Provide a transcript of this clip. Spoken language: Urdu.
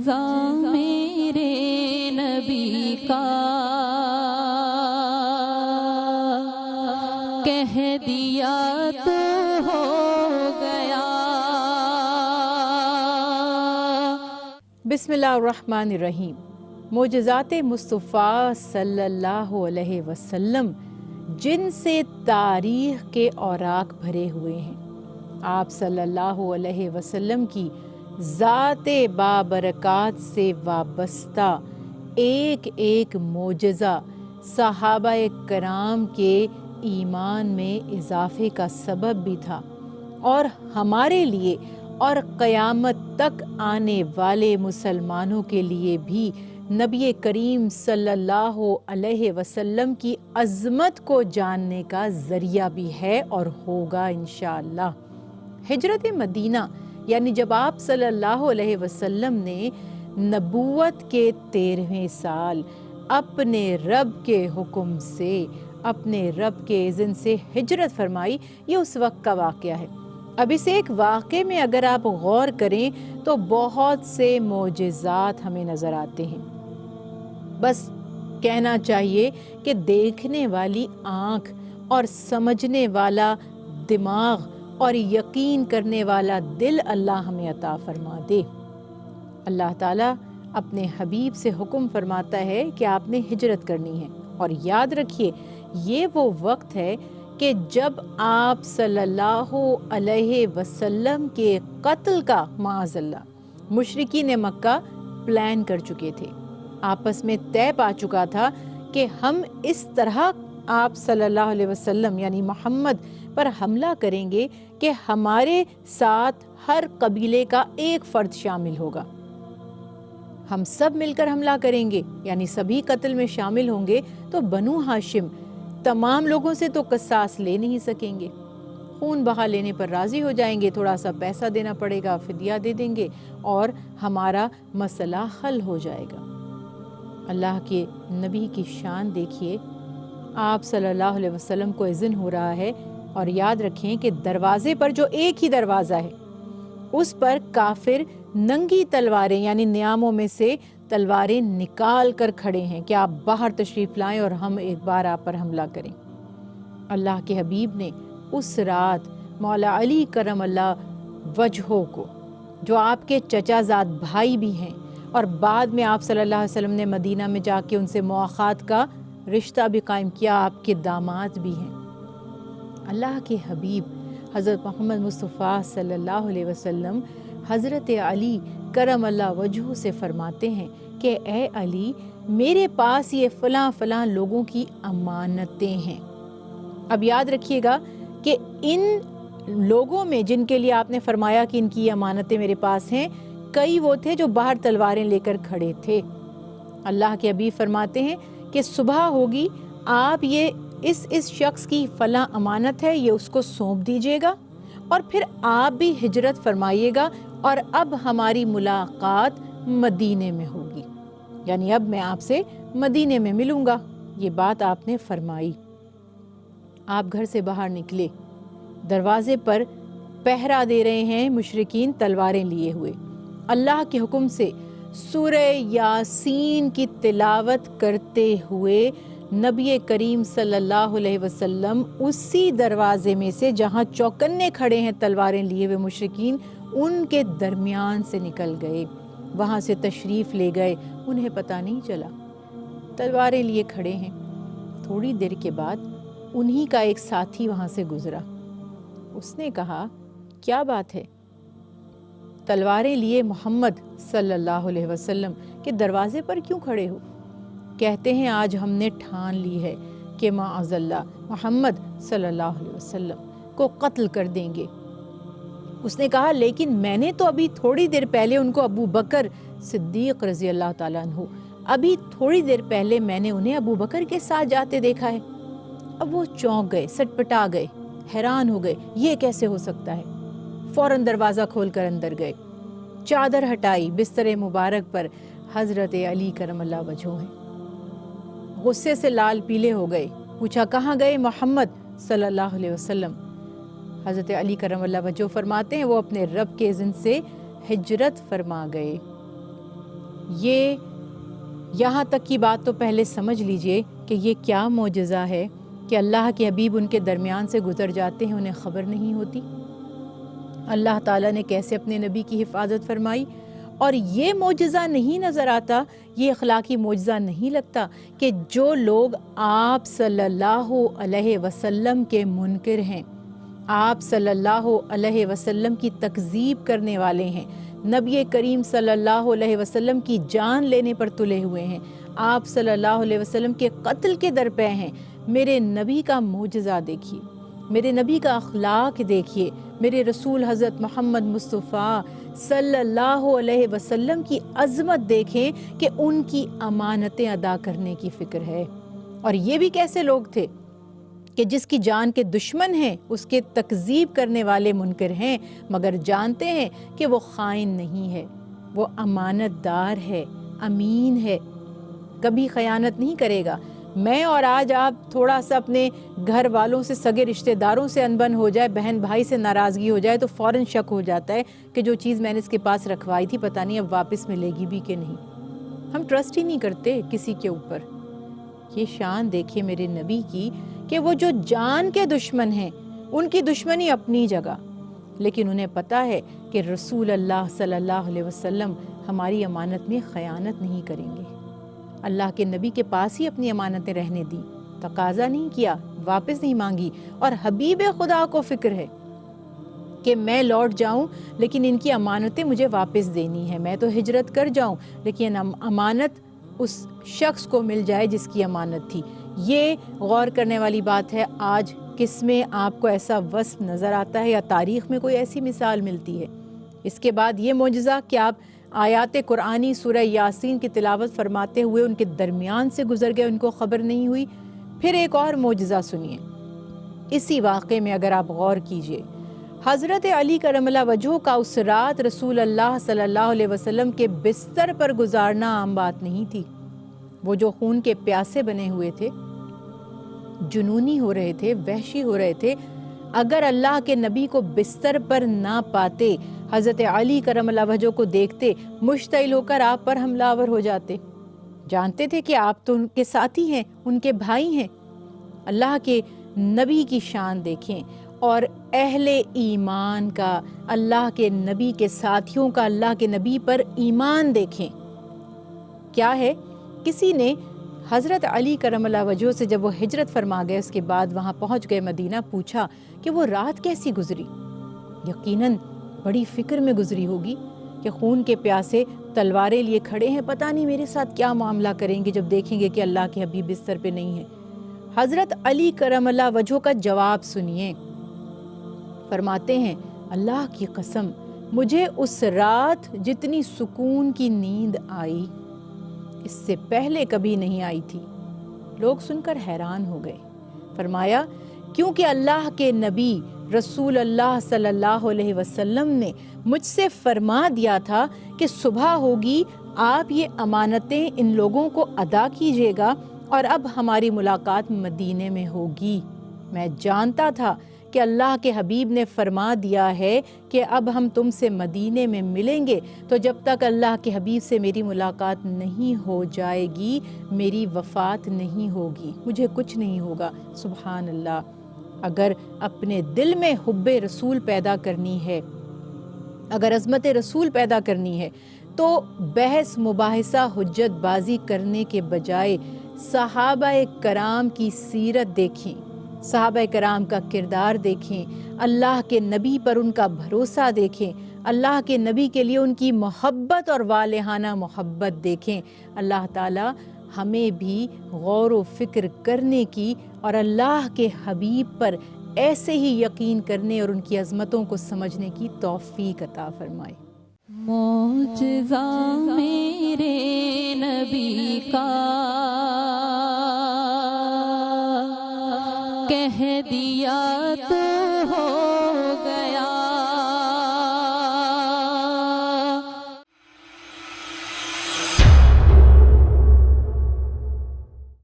معجزہ میرے نبی کا کہہ دیا تو ہو گیا۔ بسم اللہ الرحمن الرحیم۔ معجزات مصطفیٰ صلی اللہ علیہ وسلم جن سے تاریخ کے اوراق بھرے ہوئے ہیں، آپ صلی اللہ علیہ وسلم کی ذات بابرکات سے وابستہ ایک ایک معجزہ صحابہ کرام کے ایمان میں اضافے کا سبب بھی تھا، اور ہمارے لیے اور قیامت تک آنے والے مسلمانوں کے لیے بھی نبی کریم صلی اللہ علیہ وسلم کی عظمت کو جاننے کا ذریعہ بھی ہے اور ہوگا انشاءاللہ۔ ہجرت مدینہ یعنی جب آپ صلی اللہ علیہ وسلم نے نبوت کے 13ویں سال اپنے رب کے حکم سے، اپنے رب کے اذن سے ہجرت فرمائی، یہ اس وقت کا واقعہ ہے۔ اب اس ایک واقعے میں اگر آپ غور کریں تو بہت سے معجزات ہمیں نظر آتے ہیں۔ بس کہنا چاہیے کہ دیکھنے والی آنکھ اور سمجھنے والا دماغ اور یقین کرنے والا دل اللہ ہمیں عطا فرما دے۔ اللہ تعالیٰ اپنے حبیب سے حکم فرماتا ہے کہ آپ نے ہجرت کرنی ہے، اور یاد رکھیے یہ وہ وقت ہے کہ جب آپ صلی اللہ علیہ وسلم کے قتل کا معاذ اللہ مشرکین مکہ پلان کر چکے تھے، آپس میں طے پا چکا تھا کہ ہم اس طرح آپ صلی اللہ علیہ وسلم یعنی محمد پر حملہ کریں گے کہ ہمارے ساتھ ہر قبیلے کا ایک فرد شامل ہوگا، ہم سب مل کر حملہ کریں گے، یعنی سبھی قتل میں شامل ہوں گے، تو بنو ہاشم تمام لوگوں سے تو قصاص لے نہیں سکیں گے، خون بہا لینے پر راضی ہو جائیں گے، تھوڑا سا پیسہ دینا پڑے گا، فدیہ دے دیں گے اور ہمارا مسئلہ حل ہو جائے گا۔ اللہ کے نبی کی شان دیکھیے، آپ صلی اللہ علیہ وسلم کو اذن ہو رہا ہے، اور یاد رکھیں کہ دروازے پر جو ایک ہی دروازہ ہے اس پر کافر ننگی تلواریں یعنی نیاموں میں سے تلواریں نکال کر کھڑے ہیں کہ آپ باہر تشریف لائیں اور ہم ایک بار آپ پر حملہ کریں۔ اللہ کے حبیب نے اس رات مولا علی کرم اللہ وجہہ کو، جو آپ کے چچا زاد بھائی بھی ہیں اور بعد میں آپ صلی اللہ علیہ وسلم نے مدینہ میں جا کے ان سے مواخات کا رشتہ بھی قائم کیا، آپ کے داماد بھی ہیں، اللہ کے حبیب حضرت محمد مصطفیٰ صلی اللہ علیہ وسلم حضرت علی کرم اللہ وجہہ سے فرماتے ہیں کہ اے علی، میرے پاس یہ فلاں فلاں لوگوں کی امانتیں ہیں۔ اب یاد رکھیے گا کہ ان لوگوں میں جن کے لیے آپ نے فرمایا کہ ان کی امانتیں میرے پاس ہیں، کئی وہ تھے جو باہر تلواریں لے کر کھڑے تھے۔ اللہ کے حبیب فرماتے ہیں کہ صبح ہوگی، آپ یہ اس شخص کی فلاں امانت ہے، یہ اس کو سونپ دیجیے گا، اور پھر آپ بھی ہجرت فرمائیے گا، اور اب ہماری ملاقات مدینے میں ہوگی، یعنی اب میں آپ سے مدینے میں ملوں گا۔ یہ بات آپ نے فرمائی۔ آپ گھر سے باہر نکلے، دروازے پر پہرا دے رہے ہیں مشرکین تلواریں لیے ہوئے، اللہ کے حکم سے سورہ یاسین کی تلاوت کرتے ہوئے نبی کریم صلی اللہ علیہ وسلم اسی دروازے میں سے جہاں چوکنے کھڑے ہیں تلواریں لیے ہوئے مشرکین، ان کے درمیان سے نکل گئے، وہاں سے تشریف لے گئے، انہیں پتہ نہیں چلا، تلواریں لیے کھڑے ہیں۔ تھوڑی دیر کے بعد انہی کا ایک ساتھی وہاں سے گزرا، اس نے کہا کیا بات ہے، تلواریں لیے محمد صلی اللہ علیہ وسلم کے دروازے پر کیوں کھڑے ہو؟ کہتے ہیں آج ہم نے ٹھان لی ہے کہ معاذ اللہ محمد صلی اللہ علیہ وسلم کو قتل کر دیں گے۔ اس نے کہا لیکن میں نے تو ابھی تھوڑی دیر پہلے ان کو ابو بکر صدیق رضی اللہ تعالیٰ عنہ، ابھی تھوڑی دیر پہلے میں نے انہیں ابو بکر کے ساتھ جاتے دیکھا ہے۔ اب وہ چونک گئے، سٹپٹا گئے، حیران ہو گئے، یہ کیسے ہو سکتا ہے؟ فوراً دروازہ کھول کر اندر گئے، چادر ہٹائی، بستر مبارک پر حضرت علی کرم اللہ وجہہ ہیں، غصے سے لال پیلے ہو گئے، پوچھا کہاں گئے محمد صلی اللہ علیہ وسلم؟ حضرت علی کرم اللہ وجہہ فرماتے ہیں وہ اپنے رب کے اذن سے ہجرت فرما گئے۔ یہ یہاں تک کی بات تو پہلے سمجھ لیجئے کہ یہ کیا معجزہ ہے کہ اللہ کے حبیب ان کے درمیان سے گزر جاتے ہیں، انہیں خبر نہیں ہوتی۔ اللہ تعالیٰ نے کیسے اپنے نبی کی حفاظت فرمائی، اور یہ معجزہ نہیں نظر آتا، یہ اخلاقی معجزہ نہیں لگتا کہ جو لوگ آپ صلی اللہ علیہ وسلم کے منکر ہیں، آپ صلی اللہ علیہ وسلم کی تکذیب کرنے والے ہیں، نبی کریم صلی اللہ علیہ وسلم کی جان لینے پر تلے ہوئے ہیں، آپ صلی اللہ علیہ وسلم کے قتل کے درپے ہیں، میرے نبی کا معجزہ دیکھیے، میرے نبی کا اخلاق دیکھیے، میرے رسول حضرت محمد مصطفیٰ صلی اللہ علیہ وسلم کی عظمت دیکھیں کہ ان کی امانتیں ادا کرنے کی فکر ہے۔ اور یہ بھی کیسے لوگ تھے کہ جس کی جان کے دشمن ہیں، اس کے تکذیب کرنے والے منکر ہیں، مگر جانتے ہیں کہ وہ خائن نہیں ہے، وہ امانت دار ہے، امین ہے، کبھی خیانت نہیں کرے گا۔ میں اور آج آپ تھوڑا سا اپنے گھر والوں سے، سگے رشتہ داروں سے انبن ہو جائے، بہن بھائی سے ناراضگی ہو جائے تو فوراً شک ہو جاتا ہے کہ جو چیز میں نے اس کے پاس رکھوائی تھی پتہ نہیں اب واپس ملے گی بھی کہ نہیں۔ ہم ٹرسٹ ہی نہیں کرتے کسی کے اوپر۔ یہ شان دیکھیے میرے نبی کی کہ وہ جو جان کے دشمن ہیں، ان کی دشمنی اپنی جگہ، لیکن انہیں پتہ ہے کہ رسول اللہ صلی اللہ علیہ وسلم ہماری امانت میں خیانت نہیں کریں گے۔ اللہ کے نبی کے پاس ہی اپنی امانتیں رہنے دی، تقاضا نہیں کیا، واپس نہیں مانگی، اور حبیب خدا کو فکر ہے کہ میں لوٹ جاؤں لیکن ان کی امانتیں مجھے واپس دینی ہے، میں تو ہجرت کر جاؤں لیکن امانت اس شخص کو مل جائے جس کی امانت تھی۔ یہ غور کرنے والی بات ہے۔ آج کس میں آپ کو ایسا وصف نظر آتا ہے یا تاریخ میں کوئی ایسی مثال ملتی ہے؟ اس کے بعد یہ معجزہ کہ آپ آیات قرآنی سورہ یاسین کی تلاوت فرماتے ہوئے ان کے درمیان سے گزر گئے، ان کو خبر نہیں ہوئی۔ پھر ایک اور معجزہ سنیے، اسی واقعے میں اگر آپ غور کیجئے، حضرت علی کرم اللہ وجہہ کا اس رات رسول اللہ صلی اللہ علیہ وسلم کے بستر پر گزارنا عام بات نہیں تھی۔ وہ جو خون کے پیاسے بنے ہوئے تھے، جنونی ہو رہے تھے، وحشی ہو رہے تھے، اگر اللہ کے نبی کو بستر پر نہ پاتے، حضرت علی کرم اللہ وجہہ کو دیکھتے، مشتعل ہو کر آپ پر حملہ آور ہو جاتے۔ جانتے تھے کہ آپ تو ان کے ساتھی ہیں، ان کے بھائی ہیں۔ اللہ کے نبی کی شان دیکھیں اور اہل ایمان کا، اللہ کے نبی کے ساتھیوں کا اللہ کے نبی پر ایمان دیکھیں۔ کیا ہے، کسی نے حضرت علی کرم اللہ وجہہ سے جب وہ ہجرت فرما گئے، اس کے بعد وہاں پہنچ گئے مدینہ، پوچھا کہ وہ رات کیسی گزری؟ یقیناً بڑی فکر میں گزری ہوگی کہ خون کے پیاسے تلواریں لیے کھڑے ہیں، پتہ نہیں میرے ساتھ کیا معاملہ کریں گے جب دیکھیں گے کہ اللہ کے حبیب بستر پہ نہیں ہے۔ حضرت علی کرم اللہ وجہہ کا جواب سنیے، فرماتے ہیں اللہ کی قسم مجھے اس رات جتنی سکون کی نیند آئی اس سے پہلے کبھی نہیں آئی تھی۔ لوگ سن کر حیران ہو گئے۔ فرمایا کیونکہ اللہ کے نبی رسول اللہ صلی اللہ علیہ وسلم نے مجھ سے فرما دیا تھا کہ صبح ہوگی، آپ یہ امانتیں ان لوگوں کو ادا کیجیے گا اور اب ہماری ملاقات مدینے میں ہوگی۔ میں جانتا تھا کہ اللہ کے حبیب نے فرما دیا ہے کہ اب ہم تم سے مدینے میں ملیں گے، تو جب تک اللہ کے حبیب سے میری ملاقات نہیں ہو جائے گی میری وفات نہیں ہوگی، مجھے کچھ نہیں ہوگا۔ سبحان اللہ۔ اگر اپنے دل میں حب رسول پیدا کرنی ہے، اگر عظمت رسول پیدا کرنی ہے تو بحث مباحثہ حجت بازی کرنے کے بجائے صحابہ کرام کی سیرت دیکھیں، صحابہ کرام کا کردار دیکھیں، اللہ کے نبی پر ان کا بھروسہ دیکھیں، اللہ کے نبی کے لیے ان کی محبت اور والہانہ محبت دیکھیں۔ اللہ تعالی ہمیں بھی غور و فکر کرنے کی اور اللہ کے حبیب پر ایسے ہی یقین کرنے اور ان کی عظمتوں کو سمجھنے کی توفیق عطا فرمائے۔ معجزہ میرے نبی کا کہہ دیا تو ہو